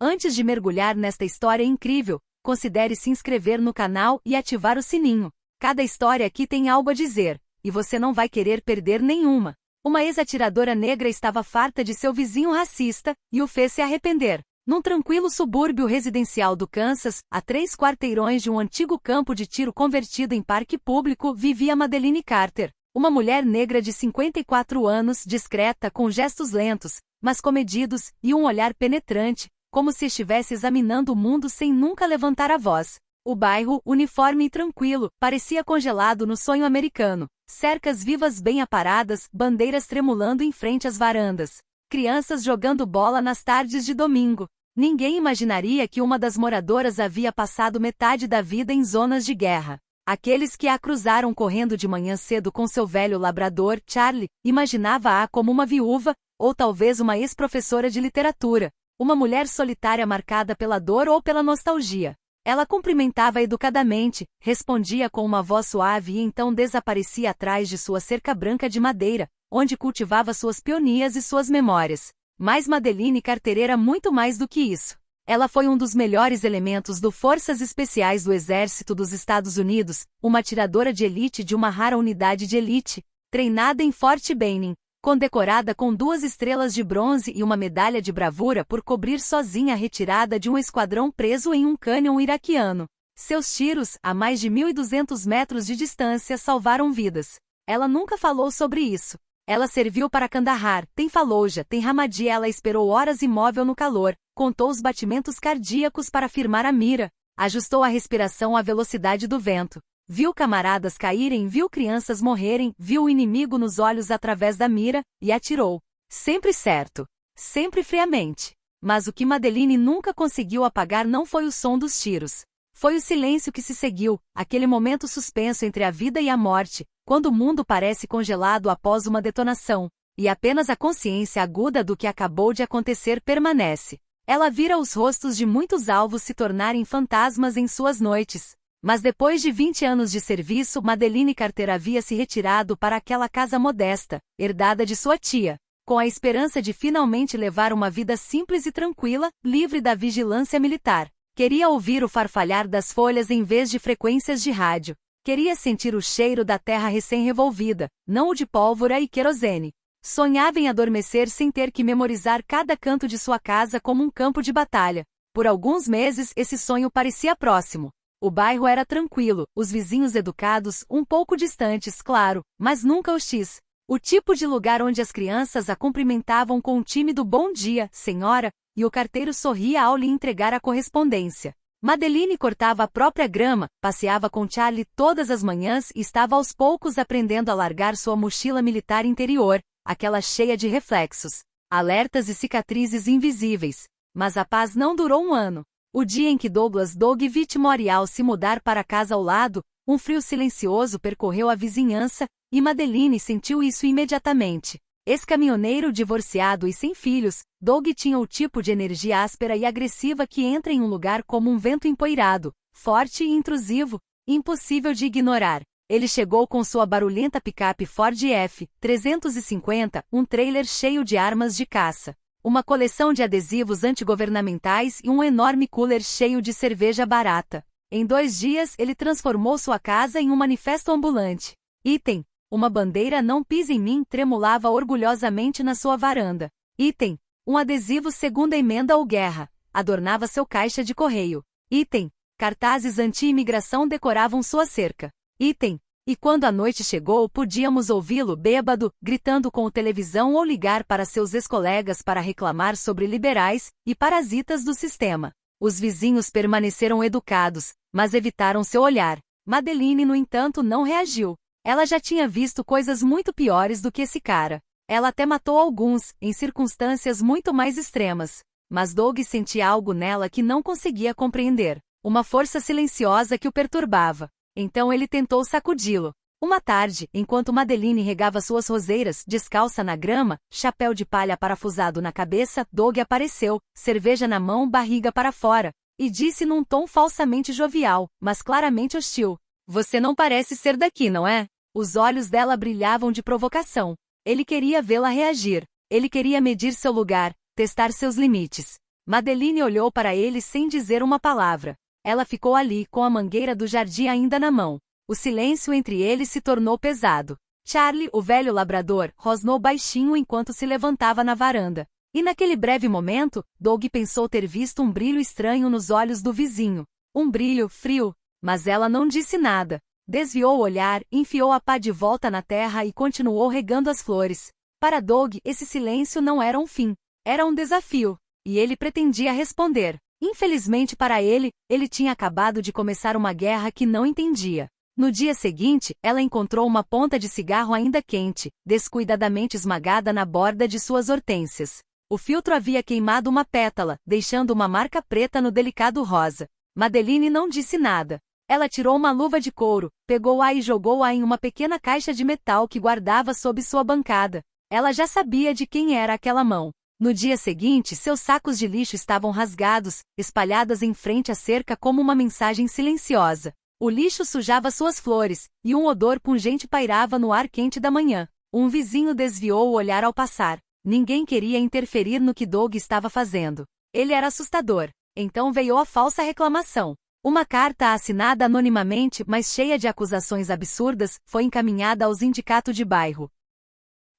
Antes de mergulhar nesta história incrível, considere se inscrever no canal e ativar o sininho. Cada história aqui tem algo a dizer, e você não vai querer perder nenhuma. Uma ex-atiradora negra estava farta de seu vizinho racista, e o fez se arrepender. Num tranquilo subúrbio residencial do Kansas, a 3 quarteirões de um antigo campo de tiro convertido em parque público, vivia Madeline Carter, uma mulher negra de 54 anos, discreta, com gestos lentos, mas comedidos, e um olhar penetrante, como se estivesse examinando o mundo sem nunca levantar a voz. O bairro, uniforme e tranquilo, parecia congelado no sonho americano. Cercas vivas bem aparadas, bandeiras tremulando em frente às varandas. Crianças jogando bola nas tardes de domingo. Ninguém imaginaria que uma das moradoras havia passado metade da vida em zonas de guerra. Aqueles que a cruzaram correndo de manhã cedo com seu velho labrador, Charlie, imaginava-a como uma viúva, ou talvez uma ex-professora de literatura. Uma mulher solitária marcada pela dor ou pela nostalgia. Ela cumprimentava educadamente, respondia com uma voz suave e então desaparecia atrás de sua cerca branca de madeira, onde cultivava suas peonias e suas memórias. Mas Madeline Carter era muito mais do que isso. Ela foi um dos melhores elementos do Forças Especiais do Exército dos Estados Unidos, uma atiradora de elite de uma rara unidade de elite, treinada em Fort Benning, condecorada com 2 estrelas de bronze e uma medalha de bravura por cobrir sozinha a retirada de um esquadrão preso em um cânion iraquiano. Seus tiros, a mais de 1.200 metros de distância, salvaram vidas. Ela nunca falou sobre isso. Ela serviu para Kandahar, tem Fallujah, tem Ramadi. Ela esperou horas imóvel no calor, contou os batimentos cardíacos para firmar a mira, ajustou a respiração à velocidade do vento. Viu camaradas caírem, viu crianças morrerem, viu o inimigo nos olhos através da mira, e atirou. Sempre certo. Sempre friamente. Mas o que Madeline nunca conseguiu apagar não foi o som dos tiros. Foi o silêncio que se seguiu, aquele momento suspenso entre a vida e a morte, quando o mundo parece congelado após uma detonação, e apenas a consciência aguda do que acabou de acontecer permanece. Ela vira os rostos de muitos alvos se tornarem fantasmas em suas noites. Mas depois de 20 anos de serviço, Madeline Carter havia se retirado para aquela casa modesta, herdada de sua tia, com a esperança de finalmente levar uma vida simples e tranquila, livre da vigilância militar. Queria ouvir o farfalhar das folhas em vez de frequências de rádio. Queria sentir o cheiro da terra recém-revolvida, não o de pólvora e querosene. Sonhava em adormecer sem ter que memorizar cada canto de sua casa como um campo de batalha. Por alguns meses esse sonho parecia próximo. O bairro era tranquilo, os vizinhos educados, um pouco distantes, claro, mas nunca hostis. O tipo de lugar onde as crianças a cumprimentavam com um tímido bom dia, senhora, e o carteiro sorria ao lhe entregar a correspondência. Madeline cortava a própria grama, passeava com Charlie todas as manhãs e estava aos poucos aprendendo a largar sua mochila militar interior, aquela cheia de reflexos, alertas e cicatrizes invisíveis. Mas a paz não durou um ano. O dia em que Douglas Doug Whitmore ia se mudar para a casa ao lado, um frio silencioso percorreu a vizinhança, e Madeline sentiu isso imediatamente. Ex-caminhoneiro divorciado e sem filhos, Doug tinha o tipo de energia áspera e agressiva que entra em um lugar como um vento empoeirado, forte e intrusivo, impossível de ignorar. Ele chegou com sua barulhenta picape Ford F-350, um trailer cheio de armas de caça, uma coleção de adesivos antigovernamentais e um enorme cooler cheio de cerveja barata. Em 2 dias ele transformou sua casa em um manifesto ambulante. Item: uma bandeira "Não pise em mim" tremulava orgulhosamente na sua varanda. Item: um adesivo "Segunda Emenda ou Guerra" adornava seu caixa de correio. Item: cartazes anti-imigração decoravam sua cerca. Item: e quando a noite chegou, podíamos ouvi-lo bêbado, gritando com a televisão ou ligar para seus ex-colegas para reclamar sobre liberais e parasitas do sistema. Os vizinhos permaneceram educados, mas evitaram seu olhar. Madeline, no entanto, não reagiu. Ela já tinha visto coisas muito piores do que esse cara. Ela até matou alguns, em circunstâncias muito mais extremas. Mas Doug sentia algo nela que não conseguia compreender. Uma força silenciosa que o perturbava. Então ele tentou sacudi-lo. Uma tarde, enquanto Madeline regava suas roseiras, descalça na grama, chapéu de palha parafusado na cabeça, Doug apareceu, cerveja na mão, barriga para fora, e disse num tom falsamente jovial, mas claramente hostil: "Você não parece ser daqui, não é?" Os olhos dela brilhavam de provocação. Ele queria vê-la reagir. Ele queria medir seu lugar, testar seus limites. Madeline olhou para ele sem dizer uma palavra. Ela ficou ali, com a mangueira do jardim ainda na mão. O silêncio entre eles se tornou pesado. Charlie, o velho labrador, rosnou baixinho enquanto se levantava na varanda. E naquele breve momento, Doug pensou ter visto um brilho estranho nos olhos do vizinho. Um brilho frio. Mas ela não disse nada. Desviou o olhar, enfiou a pá de volta na terra e continuou regando as flores. Para Doug, esse silêncio não era um fim. Era um desafio. E ele pretendia responder. Infelizmente para ele, ele tinha acabado de começar uma guerra que não entendia. No dia seguinte, ela encontrou uma ponta de cigarro ainda quente, descuidadamente esmagada na borda de suas hortênsias. O filtro havia queimado uma pétala, deixando uma marca preta no delicado rosa. Madeline não disse nada. Ela tirou uma luva de couro, pegou-a e jogou-a em uma pequena caixa de metal que guardava sob sua bancada. Ela já sabia de quem era aquela mão. No dia seguinte, seus sacos de lixo estavam rasgados, espalhados em frente à cerca como uma mensagem silenciosa. O lixo sujava suas flores, e um odor pungente pairava no ar quente da manhã. Um vizinho desviou o olhar ao passar. Ninguém queria interferir no que Doug estava fazendo. Ele era assustador. Então veio a falsa reclamação. Uma carta assinada anonimamente, mas cheia de acusações absurdas, foi encaminhada ao sindicato de bairro.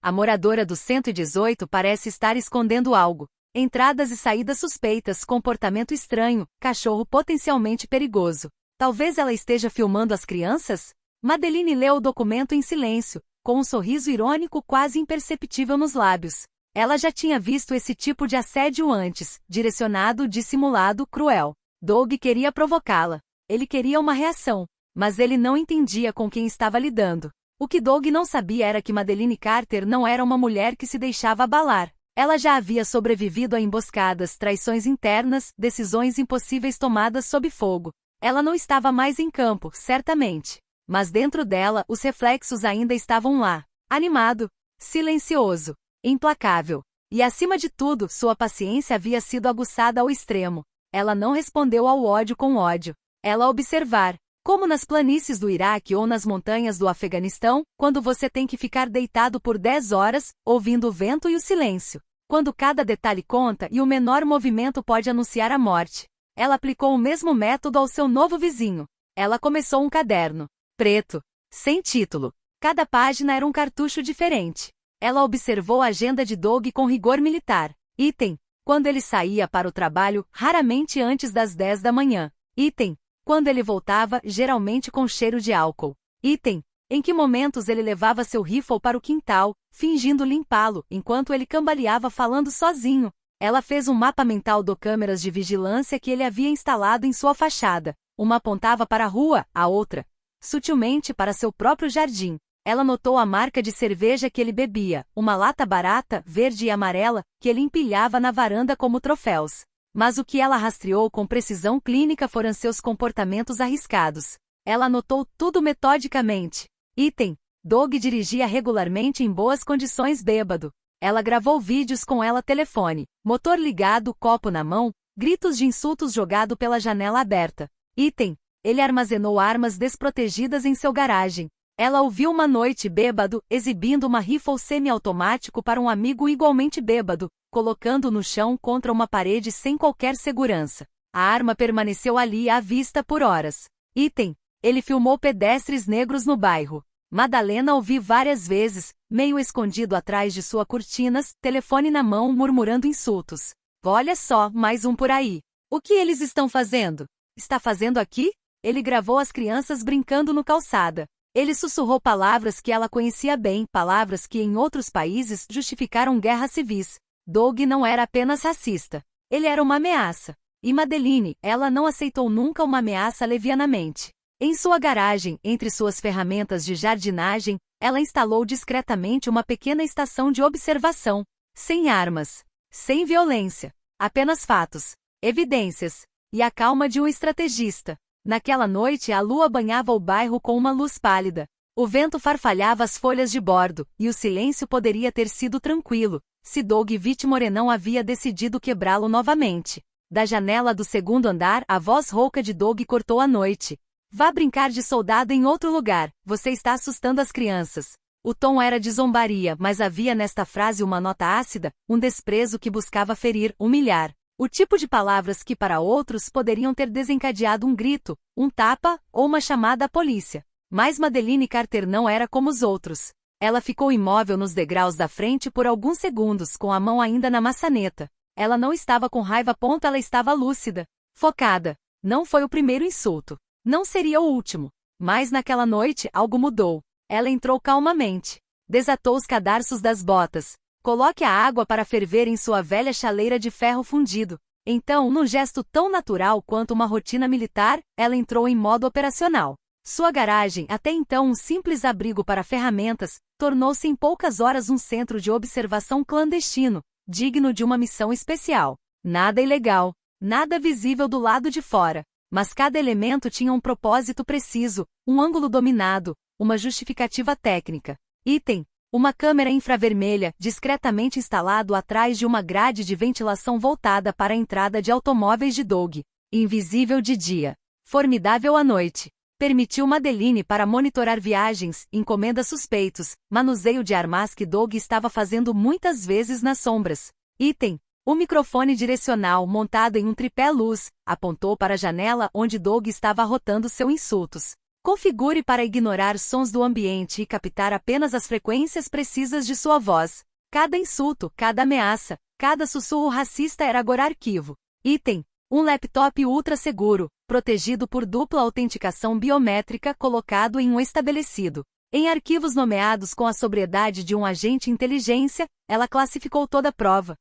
A moradora do 118 parece estar escondendo algo. Entradas e saídas suspeitas, comportamento estranho, cachorro potencialmente perigoso. Talvez ela esteja filmando as crianças? Madeline leu o documento em silêncio, com um sorriso irônico quase imperceptível nos lábios. Ela já tinha visto esse tipo de assédio antes, direcionado, dissimulado, cruel. Doug queria provocá-la. Ele queria uma reação. Mas ele não entendia com quem estava lidando. O que Doug não sabia era que Madeline Carter não era uma mulher que se deixava abalar. Ela já havia sobrevivido a emboscadas, traições internas, decisões impossíveis tomadas sob fogo. Ela não estava mais em campo, certamente. Mas dentro dela, os reflexos ainda estavam lá. Animado, silencioso, implacável. E acima de tudo, sua paciência havia sido aguçada ao extremo. Ela não respondeu ao ódio com ódio. Ela observar. Como nas planícies do Iraque ou nas montanhas do Afeganistão, quando você tem que ficar deitado por 10 horas, ouvindo o vento e o silêncio. Quando cada detalhe conta e o menor movimento pode anunciar a morte. Ela aplicou o mesmo método ao seu novo vizinho. Ela começou um caderno. Preto. Sem título. Cada página era um cartucho diferente. Ela observou a agenda de Doug com rigor militar. Item. Quando ele saía para o trabalho, raramente antes das 10 da manhã. Item. Quando ele voltava, geralmente com cheiro de álcool. Item. Em que momentos ele levava seu rifle para o quintal, fingindo limpá-lo, enquanto ele cambaleava falando sozinho. Ela fez um mapa mental de câmeras de vigilância que ele havia instalado em sua fachada. Uma apontava para a rua, a outra, sutilmente para seu próprio jardim. Ela notou a marca de cerveja que ele bebia, uma lata barata, verde e amarela, que ele empilhava na varanda como troféus. Mas o que ela rastreou com precisão clínica foram seus comportamentos arriscados. Ela anotou tudo metodicamente. Item. Doug dirigia regularmente em boas condições bêbado. Ela gravou vídeos com ela telefone, motor ligado, copo na mão, gritos de insultos jogado pela janela aberta. Item. Ele armazenou armas desprotegidas em seu garagem. Ela o viu uma noite bêbado, exibindo uma rifle semiautomático para um amigo igualmente bêbado, colocando no chão contra uma parede sem qualquer segurança. A arma permaneceu ali à vista por horas. Item. Ele filmou pedestres negros no bairro. Madalena o viu várias vezes, meio escondido atrás de sua cortinas, telefone na mão murmurando insultos. Olha só, mais um por aí. O que eles estão fazendo? Está fazendo aqui? Ele gravou as crianças brincando no calçada. Ele sussurrou palavras que ela conhecia bem, palavras que em outros países justificaram guerras civis. Doug não era apenas racista. Ele era uma ameaça. E Madeline, ela não aceitou nunca uma ameaça levianamente. Em sua garagem, entre suas ferramentas de jardinagem, ela instalou discretamente uma pequena estação de observação. Sem armas. Sem violência. Apenas fatos. Evidências. E a calma de um estrategista. Naquela noite a lua banhava o bairro com uma luz pálida. O vento farfalhava as folhas de bordo, e o silêncio poderia ter sido tranquilo, se Doug Whitmore não havia decidido quebrá-lo novamente. Da janela do segundo andar, a voz rouca de Doug cortou a noite. Vá brincar de soldado em outro lugar, você está assustando as crianças. O tom era de zombaria, mas havia nesta frase uma nota ácida, um desprezo que buscava ferir, humilhar. O tipo de palavras que para outros poderiam ter desencadeado um grito, um tapa ou uma chamada à polícia. Mas Madeleine Carter não era como os outros. Ela ficou imóvel nos degraus da frente por alguns segundos, com a mão ainda na maçaneta. Ela não estava com raiva, ela estava lúcida, focada. Não foi o primeiro insulto. Não seria o último. Mas naquela noite algo mudou. Ela entrou calmamente. Desatou os cadarços das botas. Coloque a água para ferver em sua velha chaleira de ferro fundido. Então, num gesto tão natural quanto uma rotina militar, ela entrou em modo operacional. Sua garagem, até então um simples abrigo para ferramentas, tornou-se em poucas horas um centro de observação clandestino, digno de uma missão especial. Nada ilegal, nada visível do lado de fora, mas cada elemento tinha um propósito preciso, um ângulo dominado, uma justificativa técnica. Item: uma câmera infravermelha, discretamente instalado atrás de uma grade de ventilação voltada para a entrada de automóveis de Doug. Invisível de dia, formidável à noite. Permitiu Madeleine para monitorar viagens, encomendas suspeitos, manuseio de armas que Doug estava fazendo muitas vezes nas sombras. Item: o microfone direcional montado em um tripé luz, apontou para a janela onde Doug estava arrotando seus insultos. Configure para ignorar sons do ambiente e captar apenas as frequências precisas de sua voz. Cada insulto, cada ameaça, cada sussurro racista era agora arquivo. Item: um laptop ultra seguro, protegido por dupla autenticação biométrica colocado em um estabelecido. Em arquivos nomeados com a sobriedade de um agente inteligência, ela classificou toda a prova.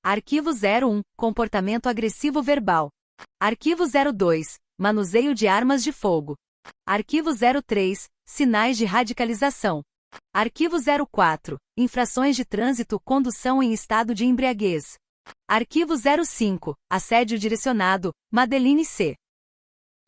Arquivo 01, comportamento agressivo verbal. Arquivo 02, manuseio de armas de fogo. Arquivo 03, sinais de radicalização. Arquivo 04, infrações de trânsito, condução em estado de embriaguez. Arquivo 05, assédio direcionado, Madeleine C.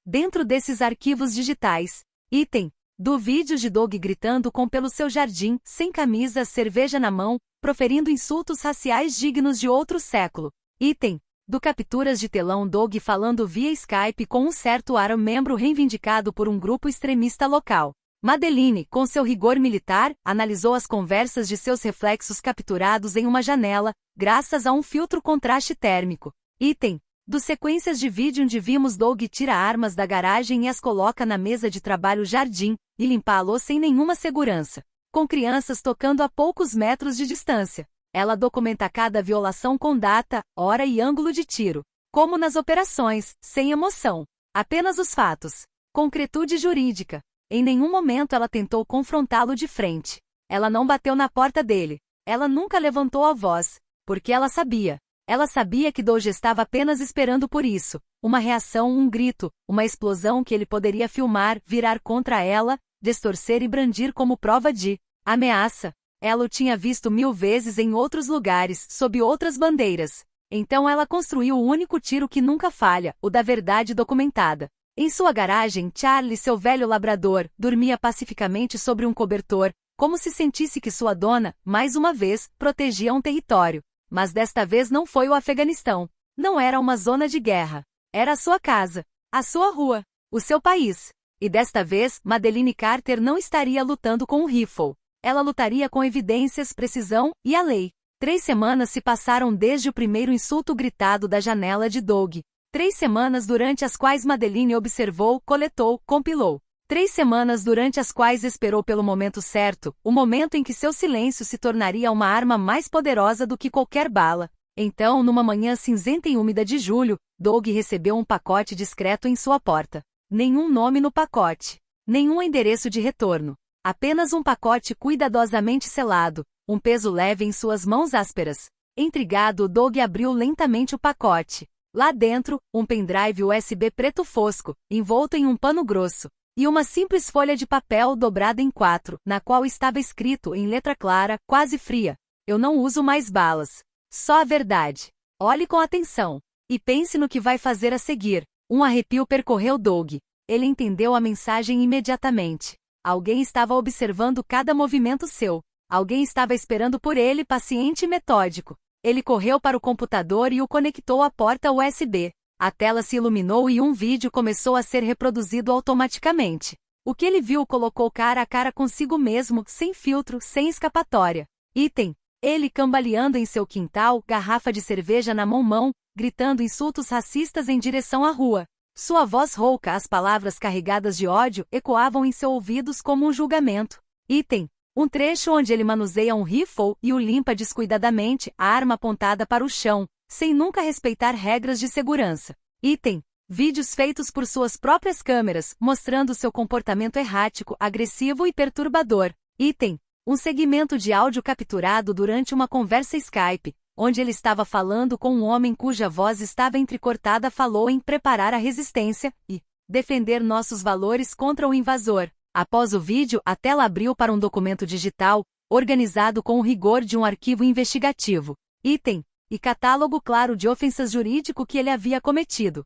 Dentro desses arquivos digitais, item: do vídeo de Doug gritando pelo seu jardim, sem camisa, cerveja na mão, proferindo insultos raciais dignos de outro século. Item: do capturas de telão Doug falando via Skype com um certo membro reivindicado por um grupo extremista local. Madeleine, com seu rigor militar, analisou as conversas de seus reflexos capturados em uma janela, graças a um filtro contraste térmico. Item: do sequências de vídeo onde vimos Doug tira armas da garagem e as coloca na mesa de trabalho jardim, e limpá-lo sem nenhuma segurança. Com crianças tocando a poucos metros de distância. Ela documenta cada violação com data, hora e ângulo de tiro. Como nas operações, sem emoção. Apenas os fatos. Concretude jurídica. Em nenhum momento ela tentou confrontá-lo de frente. Ela não bateu na porta dele. Ela nunca levantou a voz. Porque ela sabia. Ela sabia que Doug estava apenas esperando por isso. Uma reação, um grito, uma explosão que ele poderia filmar, virar contra ela, distorcer e brandir como prova de ameaça. Ela o tinha visto 1000 vezes em outros lugares, sob outras bandeiras. Então ela construiu o único tiro que nunca falha, o da verdade documentada. Em sua garagem, Charlie, seu velho labrador, dormia pacificamente sobre um cobertor, como se sentisse que sua dona, mais uma vez, protegia um território. Mas desta vez não foi o Afeganistão. Não era uma zona de guerra. Era a sua casa, a sua rua, o seu país. E desta vez, Madeleine Carter não estaria lutando com um rifle. Ela lutaria com evidências, precisão e a lei. 3 semanas se passaram desde o primeiro insulto gritado da janela de Doug. 3 semanas durante as quais Madeleine observou, coletou, compilou. 3 semanas durante as quais esperou pelo momento certo, o momento em que seu silêncio se tornaria uma arma mais poderosa do que qualquer bala. Então, numa manhã cinzenta e úmida de julho, Doug recebeu um pacote discreto em sua porta. Nenhum nome no pacote. Nenhum endereço de retorno. Apenas um pacote cuidadosamente selado, um peso leve em suas mãos ásperas. Intrigado, Doug abriu lentamente o pacote. Lá dentro, um pendrive USB preto fosco, envolto em um pano grosso, e uma simples folha de papel dobrada em 4, na qual estava escrito em letra clara, quase fria: eu não uso mais balas. Só a verdade. Olhe com atenção. E pense no que vai fazer a seguir. Um arrepio percorreu Doug. Ele entendeu a mensagem imediatamente. Alguém estava observando cada movimento seu. Alguém estava esperando por ele, paciente e metódico. Ele correu para o computador e o conectou à porta USB. A tela se iluminou e um vídeo começou a ser reproduzido automaticamente. O que ele viu colocou cara a cara consigo mesmo, sem filtro, sem escapatória. Item: Ele cambaleando em seu quintal, garrafa de cerveja na mão, gritando insultos racistas em direção à rua. Sua voz rouca, as palavras carregadas de ódio, ecoavam em seus ouvidos como um julgamento. Item. Um trecho onde ele manuseia um rifle e o limpa descuidadamente, a arma apontada para o chão, sem nunca respeitar regras de segurança. Item. Vídeos feitos por suas próprias câmeras, mostrando seu comportamento errático, agressivo e perturbador. Item. Um segmento de áudio capturado durante uma conversa Skype, onde ele estava falando com um homem cuja voz estava entrecortada, falou em preparar a resistência e defender nossos valores contra o invasor. Após o vídeo, a tela abriu para um documento digital, organizado com o rigor de um arquivo investigativo. Item. E catálogo claro de ofensas jurídico que ele havia cometido.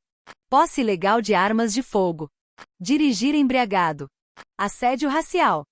Posse ilegal de armas de fogo. Dirigir embriagado. Assédio racial.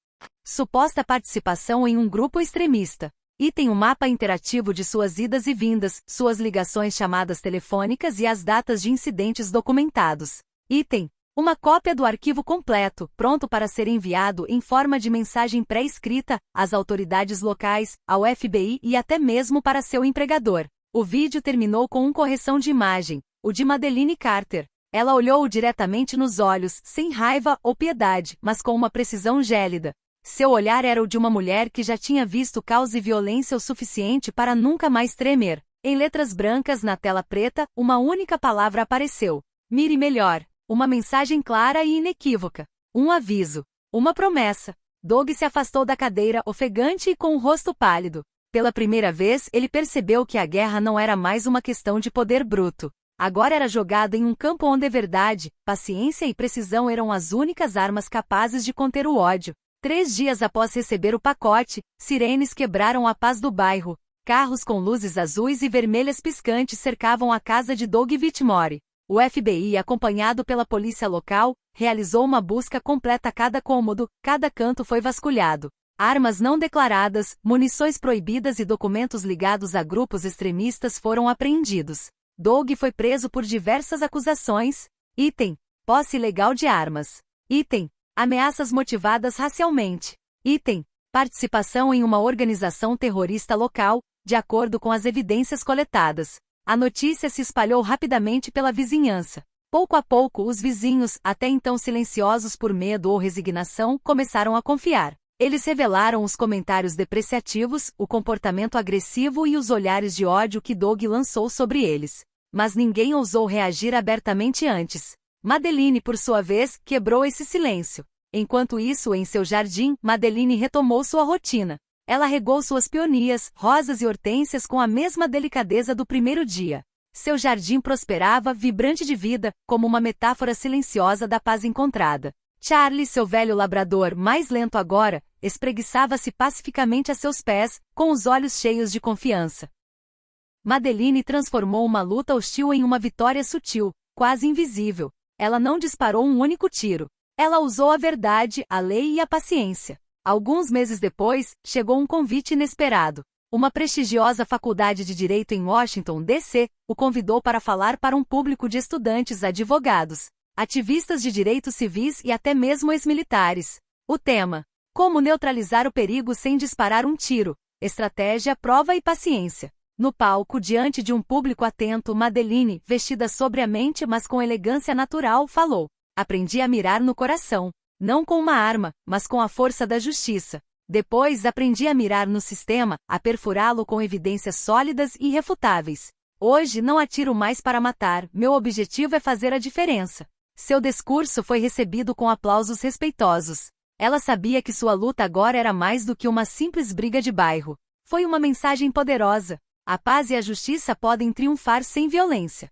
Suposta participação em um grupo extremista. Item. Um mapa interativo de suas idas e vindas, suas ligações, chamadas telefônicas e as datas de incidentes documentados. Item. Uma cópia do arquivo completo, pronto para ser enviado em forma de mensagem pré-escrita às autoridades locais, ao FBI e até mesmo para seu empregador. O vídeo terminou com uma correção de imagem, o de Madeleine Carter. Ela olhou-o diretamente nos olhos, sem raiva ou piedade, mas com uma precisão gélida. Seu olhar era o de uma mulher que já tinha visto caos e violência o suficiente para nunca mais tremer. Em letras brancas na tela preta, uma única palavra apareceu. Mire melhor. Uma mensagem clara e inequívoca. Um aviso. Uma promessa. Doug se afastou da cadeira, ofegante e com o rosto pálido. Pela primeira vez, ele percebeu que a guerra não era mais uma questão de poder bruto. Agora era jogado em um campo onde verdade, paciência e precisão eram as únicas armas capazes de conter o ódio. 3 dias após receber o pacote, sirenes quebraram a paz do bairro. Carros com luzes azuis e vermelhas piscantes cercavam a casa de Doug Whitmore. O FBI, acompanhado pela polícia local, realizou uma busca completa a cada cômodo, cada canto foi vasculhado. Armas não declaradas, munições proibidas e documentos ligados a grupos extremistas foram apreendidos. Doug foi preso por diversas acusações. Item. Posse ilegal de armas. Item. Ameaças motivadas racialmente. Item. Participação em uma organização terrorista local, de acordo com as evidências coletadas. A notícia se espalhou rapidamente pela vizinhança. Pouco a pouco, os vizinhos, até então silenciosos por medo ou resignação, começaram a confiar. Eles revelaram os comentários depreciativos, o comportamento agressivo e os olhares de ódio que Doug lançou sobre eles. Mas ninguém ousou reagir abertamente antes. Madeleine, por sua vez, quebrou esse silêncio. Enquanto isso, em seu jardim, Madeleine retomou sua rotina. Ela regou suas peonias, rosas e hortênsias com a mesma delicadeza do primeiro dia. Seu jardim prosperava, vibrante de vida, como uma metáfora silenciosa da paz encontrada. Charlie, seu velho labrador, mais lento agora, espreguiçava-se pacificamente a seus pés, com os olhos cheios de confiança. Madeleine transformou uma luta hostil em uma vitória sutil, quase invisível. Ela não disparou um único tiro. Ela usou a verdade, a lei e a paciência. Alguns meses depois, chegou um convite inesperado. Uma prestigiosa faculdade de direito em Washington, D.C., o convidou para falar para um público de estudantes, advogados, ativistas de direitos civis e até mesmo ex-militares. O tema: como neutralizar o perigo sem disparar um tiro, estratégia, prova e paciência. No palco, diante de um público atento, Madeleine, vestida sobriamente mas com elegância natural, falou: aprendi a mirar no coração. Não com uma arma, mas com a força da justiça. Depois aprendi a mirar no sistema, a perfurá-lo com evidências sólidas e irrefutáveis. Hoje não atiro mais para matar, meu objetivo é fazer a diferença. Seu discurso foi recebido com aplausos respeitosos. Ela sabia que sua luta agora era mais do que uma simples briga de bairro. Foi uma mensagem poderosa. A paz e a justiça podem triunfar sem violência.